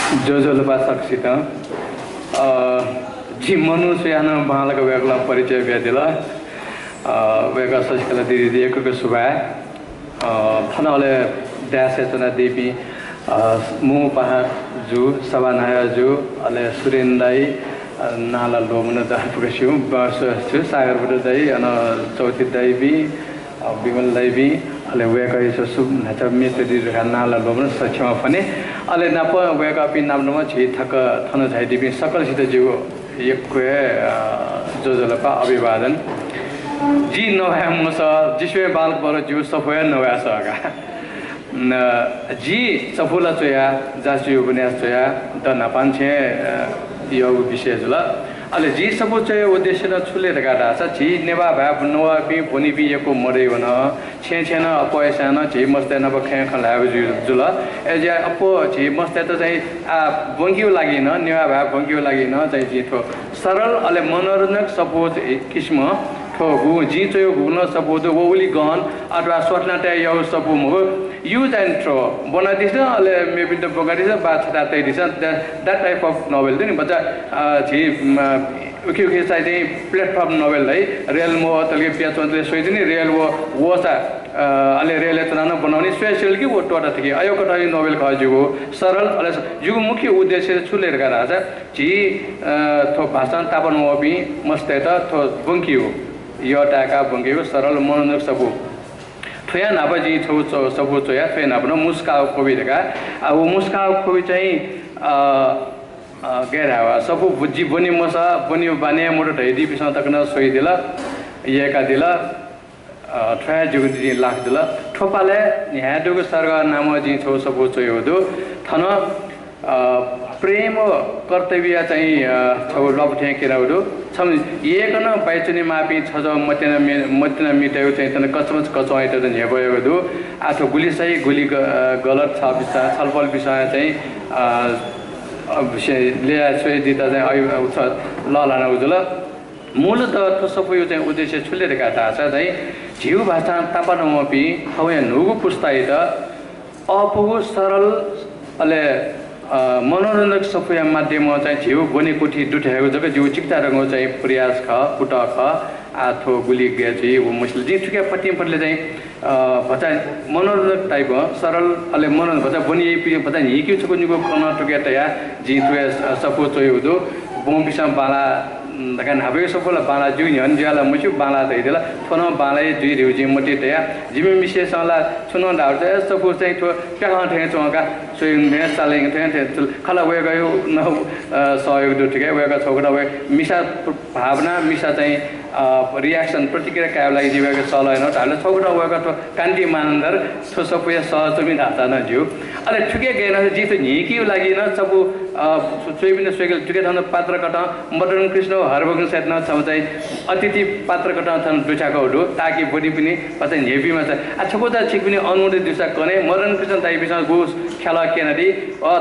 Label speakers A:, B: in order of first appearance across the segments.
A: जोजोलपा सक्सित जी मनुष्य यान बालक वेगला परिचय भेदिला वेगा सस्कला दिदी एकको सुभा थनले ड्यास चना देवी मु पहा जु सभानाया जु अले सुरेन्दाई नाला लोमन दापुकसिउ बस छु सागरबाट दाई अन चौथी दाइबी विमल दाइबी अले वेका यसो सुब नच मित्र दिखा नाला लोमन सक्षमा पनि अले नप वेका पि नामनमा छि थक थन छै दिबी सकलसित जिउ एकको जोजोलपा अभिवादन जी नभए मुस जिस्वे बालक बर जिउ सफया नभए सका जी सफुला चोया जासु उपन्यास चोया द नपान्छे यो विषय जुल अले जी सबु चोय उद्देश्य न छुले गाडा छ जी नेवा भा नवा बि भनि बि एको मरे वन छे छेन अपयसा न जी मस्ते न बखे खलाव जुल एजे अपो जी मस्ते त चाहिँ आ बंगियो लागि न नेवा भा बंगियो लागि न चाहिँ जी थो सरल अले मनोरञ्जक सपोज किस्म थो गु जी चोय गुन सपोज वोली गन अथवा स्वटनाटे यो सपु मो यूज एन्ड थ्रो बनाइदिस अले मेबी द बगादिस बाछटा तैदिस दैट टाइप अफ नोवेल नि बच्चा जी उके उके चाहिँ प्लेटफर्म नोवेल है रियल मो तलके प्याचोले सोइदिने रियल वो सा अले रियल तना बनाउने स्पेशल कि वो टोटा थिके आयो कटाइ नोवेल खजुगो सरल अले जुगु मुख्य उद्देश्य छुलेर गरा छ जी थो भाषा तापन मोबी मस्ते त थो बंकियो यो टाका बंकियो सरल मनोरञ्जक सबु थोया नाबाजी छौ सबु चोया थोया नाबन मुस्काउ खोबी देका अब मुस्काउ खोबी चाहिँ गेरावा सबु बुझी बनि मसा बनि बाने मोटो ढैदी पिसा तकन सोइ दिला येका दिला थोया जुगु दि लाख दिला ठोपाले यहाँ दुगु सर्ग नाम जी छौ सबु चोय दु थन प्रेम कर्तव्य चाहिँ छौ लपठे केराउडु छम एकन बाइचुनी मापी छ ज मतेन मिटायो चाहिँ तन कचमच कचवाइ त हेबयो दु आठो गुली सही गुली गलत छ विषय छलफल विषय चाहिँ विषय ल्या सोइ दिता चाहिँ ल लाना उजुल मूलत त सबै चाहिँ उद्देश्य छुलेका था छ चाहिँ जीव भाषा तापन मपी हवे नुगु पुस्ताइ त अपगु सरल अले मनोरञ्जक सफया माध्यम चाहिँ झिउ बने कोठी दुठेको जग्गा जिउ चिक्ता रंगो चाहिँ प्रयास ख पुट ख आथो गुली गेजी वो मुस्लिम जी ठुके पट्टी पटले चाहिँ भचा मनोरञ्जक टाइप सरल अले मनोरञ्जक भचा बनि पि भचा हिक्यु छको निको कन टुके तया जी तुए सपो चोय हुदो बोम बिसम बाला दकान हाबे सपोला बाला जुइ हन ज्याला मुछु बाला दैदेला थन बाला जुइ रिउजी मटी तया जिमे मिसे सला छुन डाउ त सपो चाहिँ थो प्याहा ठे चोका सोइ ने सालेङ ठे खला वे गयो न सहयोग दुठके वेका छोकडा वे मिसा भावना मिसा चाहिँ रियाक्सन प्रतिक्रिया कायो लागि जीवको चलाएन ताले छोकडा वेका त कान्ति मानन्दर छो सपो सहजमी धाता न ज्यू अले ठुके गएन जी त हिकियो लागि न सपो सोइबिन सोइगल ठुके थन पात्र कटा मदन कृष्ण हरभगन सेट न छ चाहिँ अतिथि पात्र कटा थन दुचाको हुडु ताकि बडी पनि पछा हेपीमा छ आ छकोदा छिक पनि अनुमति दिसा कने मदन कृष्ण ताई बिसा गो खेला केनदी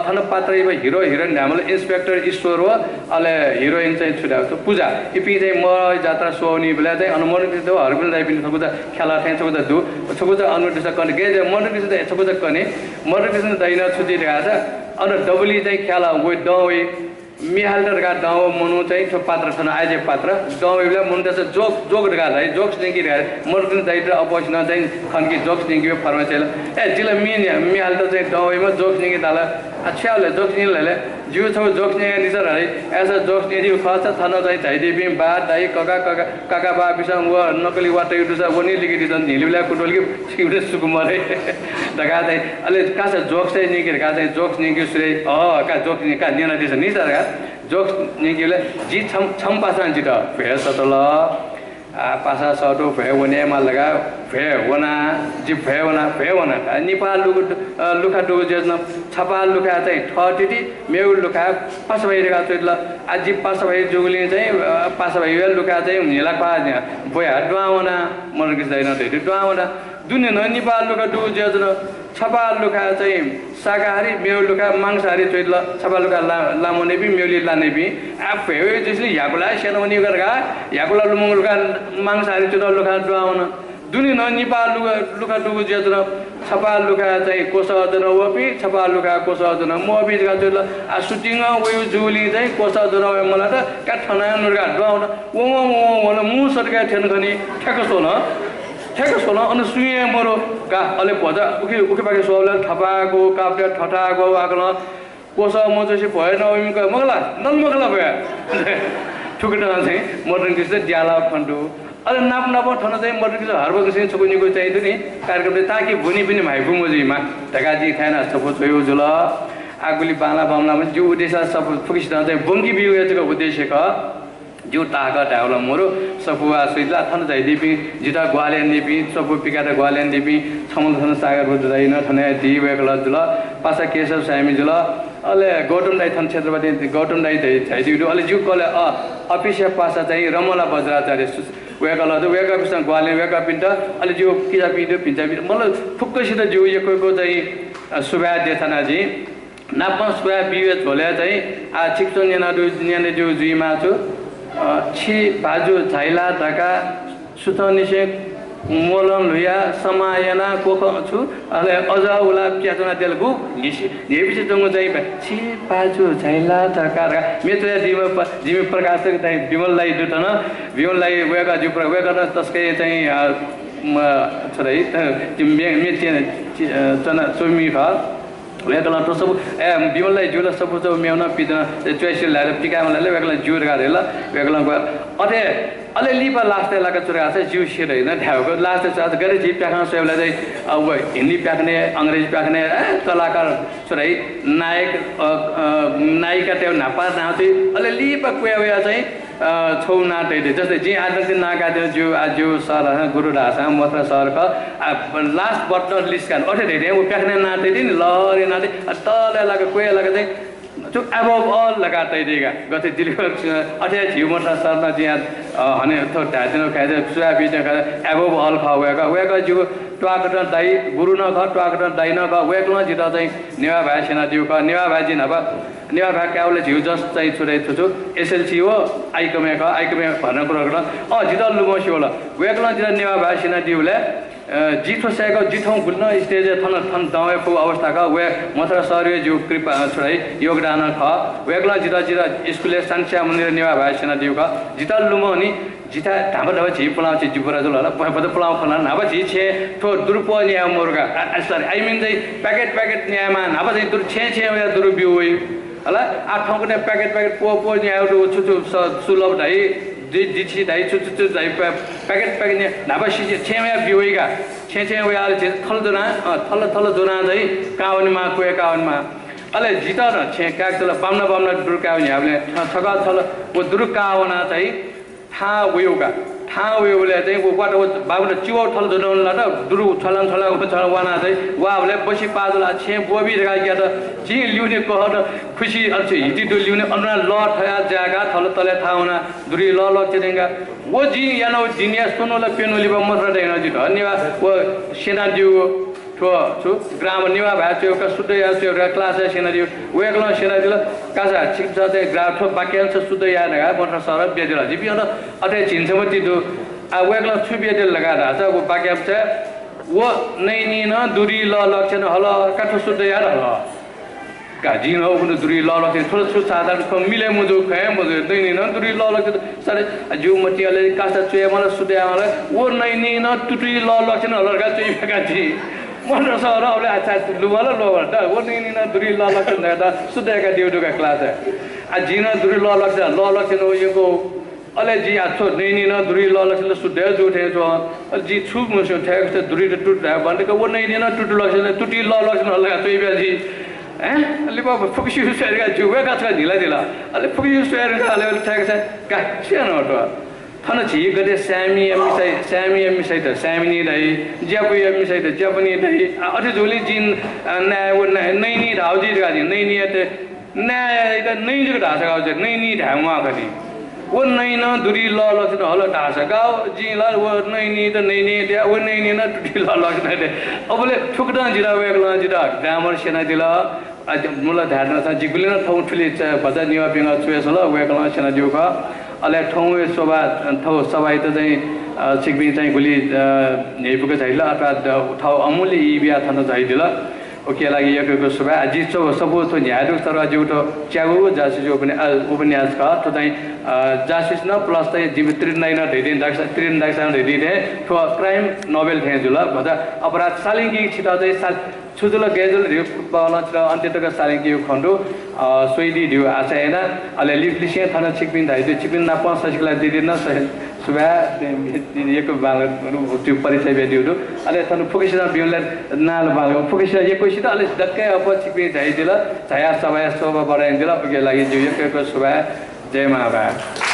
A: थन पात्र हिरो हिरोइन नामले इन्स्पेक्टर ईश्वर हो अले हिरोइन चाहिँ छुटाउँछ पूजा इपि चाहिँ म जात्रा सोनी बेला चाहिँ अनुमति दिदो हरभगन ताई पनि छकोदा खेला थे छकोदा दु छकोदा अनुमति दिसा कने गे मदन कृष्ण छकोदा कने मदन कृष्ण दैन छुटी रहेछ अन डबली चाहिँ खेला गो दवे मिहाल्डर का दाव मनु चाहिँ थो पात्र छन आइजे पात्र दाव बेला मनु त जोक जोक गा है जोक्स नेकी रे मर्किन दाइत्र अपोजिसन चाहिँ खनकी जोक्स नेकी फार्मेसीला ए जिला मिहाल त चाहिँ दावमा जोक्स नेकी दाला अच्छाले जोक्स नेले जिउ छ जोक्स नेकी निसर है एसा जोक्स नेकी खर्च थन चाहिँ झाइदे बि बा दाइ काका बा बिसम व नकली वाट युटुस वनी लिखि दिसन हिलिबला कुटोलकी सिउरे सुकुमार दगा चाहिँ अले कासा जोक्स चाहिँ नेकी का चाहिँ जोक्स नेकी सुरे का जोक्स नेकी का नेना दिस निसर जोक्स निकिले जी छम पासा जित भे सतल पासा सटो भे वने मा लगा भे वना जी भे वना नेपाल लुखा डु जेन छपा लुखा चाहिँ ठटिटी मेउ लुखा पास भइरहेका छैन आजि पास भइ जुगुली चाहिँ पास भइ लुखा चाहिँ हिला पा बोया डुवावना मन किदैन त्यति डुवावना दुने न नेपाल लुखा डु जेन छपा लुखा चाहिँ शाकाहारी मेउ लुखा मांसाहारी छैन छपा लुखा लामोने बि मेउली लाने बि आफे जसले याकुला सेनो नि गरेका याकुला लुमंग लुखा मांसाहारी छैन लुखा डुवावना दुनी न निपा लुका डुगु जेत्र छपा लुका चाहिँ कोसजन वपि छपा लुका कोसजन मोबि गाजुल आ सुटिङ वयु जुली चाहिँ कोसजन मलाई त काठना नुर्गा डाउन वला मु सरका थेन गनी ठेक सोना अनि सुये मरो का अले पजा उके बाके सोला थपाको काप्टे ठठाको आकल कोस म चाहिँ भएन उइमका मगला नल मगला भए ठुकटा चाहिँ मर्डन किस ज्याला फन्डु अरे नाप ठन चाहिँ मर्डन किस हरबक चाहिँ छुकुनीको चाहिँ नि कार्यक्रमले ताकि भुनी पनि भाइबु मजिमा ढकाजी खाना सपो छोयो जुल आगुली बाला बामलामा जो उद्देश्य सब फुकिस चाहिँ बंगी बिउको उद्देश्य का जो ताका डाउला मोरो सपुआ सुइला थन जाइ दिपि जिता ग्वालेन दिपि सपु पिकाटा ग्वालेन दिपि छमल थन सागर बुझाइन थने दि वेकल जुल पासा केशव सामी जुल अले गौतम दाइ थन क्षेत्रपति गौतम दाइ जाइ दिउ अले जु कले अफिसिया पासा चाहिँ रमला बज्राचार्य वेकल वेक ग्वालेन वेक पिन्ट अले जो किजा पिन्ट पिन्चा मलाई फुक्कसित जो यको चाहिँ सुभा देथना जी नापन सुभा बिवे झोल्या चाहिँ आ छिक्सो न्याने जो जुइमा छु छि बाजु झाइला ढका सुतनिसे मोलन लुया समायना कोख छु अले अजा उला प्याजना तेलगु नेबिसे जंगु जाइ छि बाजु झाइला ढका मेत्र जिमे प्रकाश चाहिँ विमललाई दुटन विमललाई वेगा जु वेगा तस्कै चाहिँ छोरै मेचे चना चोमी ख वेकला तो सब विमललाई जुल सब जो मेउन पिदन चोइस लाले पिकामा लाले वेकला जुर गारेल वेकला अथे अले लिपा लास्ट लाका चुरा छ जिउ सिर हैन ढ्याउको लास्ट छ गरे जी प्याखन सोला चाहिँ अब हिन्दी प्याख्ने अंग्रेजी प्याख्ने कलाकार छोरै नायक नायिका त्यो नापा नाथे अले लिपा कुया चाहिँ छौ नाटे जस्तै जी आज दिन नागा जो आज सर गुरु ढासा मथुरा सरका लास्ट बट नट लिस्ट कान अठे धेरै उ प्याख्ने नाटे नि लरे नाटे तले लागे कुया लागे चाहिँ जो अबव अल लगाते देगा गते दिलको अठे झिउ मथुरा सरना जी हने थो ढादिन खाइदे सुया बिच अबव अल वेका जो ट्वाकट दाइ गुरु न ख ट्वाकट दाइ न ख वेकला जिता चाहिँ नेवा भाइ सेना दिउ क नेवा भाइ जिन अब नेवा भाइ काउले झिउ जस चाहिँ छुरै छु एसएलसी हो आइकमे भन्न कुरा जिता लुमसी होला वेकला जिता नेवा भाइ सेना दिउले जिठो सेको जिठौँ गुल्न स्टेज थन दवेको अवस्थाका वे मथुरा सरवे जो कृपा छोडै योगदान ख वेगला जिता स्कुलले सान्स्या मन्दिर नेवा भाइ सेना दिउ क जिता लुमो नि जिता ढाबा ढाबा छि पलाउ छि जुबरा जुल होला पद पलाउ खना नाबा छि छे थो दुरुपो न्या मोरगा सरी आई मीन चाहिँ प्याकेट न्यामा नाबा चाहिँ दुरु छे या दुरु बिउइ होला आठौँ कुनै प्याकेट पो न्या छु सुलभ ढाइ जिछि ढाइ छु ढाइ प्याकेट न्या नाबा छि छेमा बिउइगा छे वे आले छे थल जोना चाहिँ कावनमा कुए कावनमा अले जिता र छे काक चल बामना दुर्काउने हामीले छका छल वो दुर्कावना चाहिँ ठा उयोले चाहिँ वो बाटो बाबुले चिउ थल जोनाउन ला त दुरु छलाङ वाना चाहिँ वाले बसी पाजला छे बोबी गा ग्या त जी लिउने कह त खुसी अल्छ हिटी दु लिउने अनुना ल ठया जागा थल तले थाउना दुरी ल चेदेंगा वो जी यानो जिनिया सुनोला पेनोली ब मथरा देन जी धन्यवाद वो सेना दिउ छु ग्राम निवा भाचो का सुदया छु क्लास सेना दिउ वेगला सेना दिल कासा छिप चाहिँ ग्राफ बाक्यांश सुदया नगा मथरा सर बेदिला जी बिन अते छिन्समति दु आ वेगला छु बेदिल लगा राजा वो बाक्यांश वो नैनी न दुरी ल लक्षण हल काठ सुदया हल गाजी न उन दुरी ल लक्षण थोर छु साधारण को मिले मुजो खै मुजो नैनी न दुरी ल लक्षण सरे जु मटियाले कासा चुए मलाई सुदया मलाई वो नैनी न टुटी ल लक्षण हल गा चुइ गाजी मन्त्र सर अबले अच्छा लुवाला लोवर त वो नैनी न दुरी ल लक्षण दा सुदया दिउडुका क्लास आ जिन दुरी ल लक्षण उयको अले जी आछो नैनी न दुरी ल लक्षण सुदया जुठे छ जी छु मुसो ठेक छ दुरी टुट दा भन्नेको वो नैनी न टुटु लक्षण टुटी ल लक्षण हल गा चुइ बेजी अलि बाबा फुक्सी सुएरगा जुवे गाछका ढिला अलि फुक्सी सुएरगा अलि ठेक छ का छेन हटो थन छि गते स्यामी एमिसाइ त स्यामिनी दै ज्यापु एमिसाइ त ज्यापनी दै अझै झोली जिन नैनी धाउजी गाजी नैनी त नैनी ढासा गाउ छ नैनी ढाउमा गनी वो नैन दुरी ल लक्षण हल ढासा गाउ जी ल वो नैनी त नैनी दे वो नैनी न दुरी ल लक्षण दे अबले ठुकदा जिरा वेगला जिरा ग्रामर सेना दिला मुला धारण छ जिगुलिन ठौ ठुली भजा निवा पिङ चुएसला वेकला सेना दिउका अले ठौ सोभा ठौ सबाइ त चाहिँ सिक्बिङ चाहिँ गुली नेपुको छैला अथवा ठौ अमूल्य इबिया थन चाहिदिल ओके लागि यको सुबा अझै सबो त न्यादु तर अझै उठो च्यागु जासिस उपन्यास का त चाहिँ जासिस न प्लस चाहिँ जीवित्री नैन ढेदिन डाक्सा त्रिन डाक्सा ढेदिने ठो क्राइम नोभेल थे जुल भजा अपराध सालिङकी छिटा चाहिँ छुजुल गेजुल ढिउ पालन र अन्त्यतका सालिङकी खण्डु सोइदी ढिउ आशा हैन अले लिप्लिसे थाना छिकबिन धाइदु छिकबिन ना पाँच सजिकला दिदिन सुबा यको बाल त्यो परिचय बेदिउदु अले थानु फुकिसिना बिउले नाल बाल फुकिसिना यको सित अले दक्कै अप छिकबिन धाइदिला छाया सभा शोभा बढाइदिला ओके लागि जो यको सुबा जय महाभारत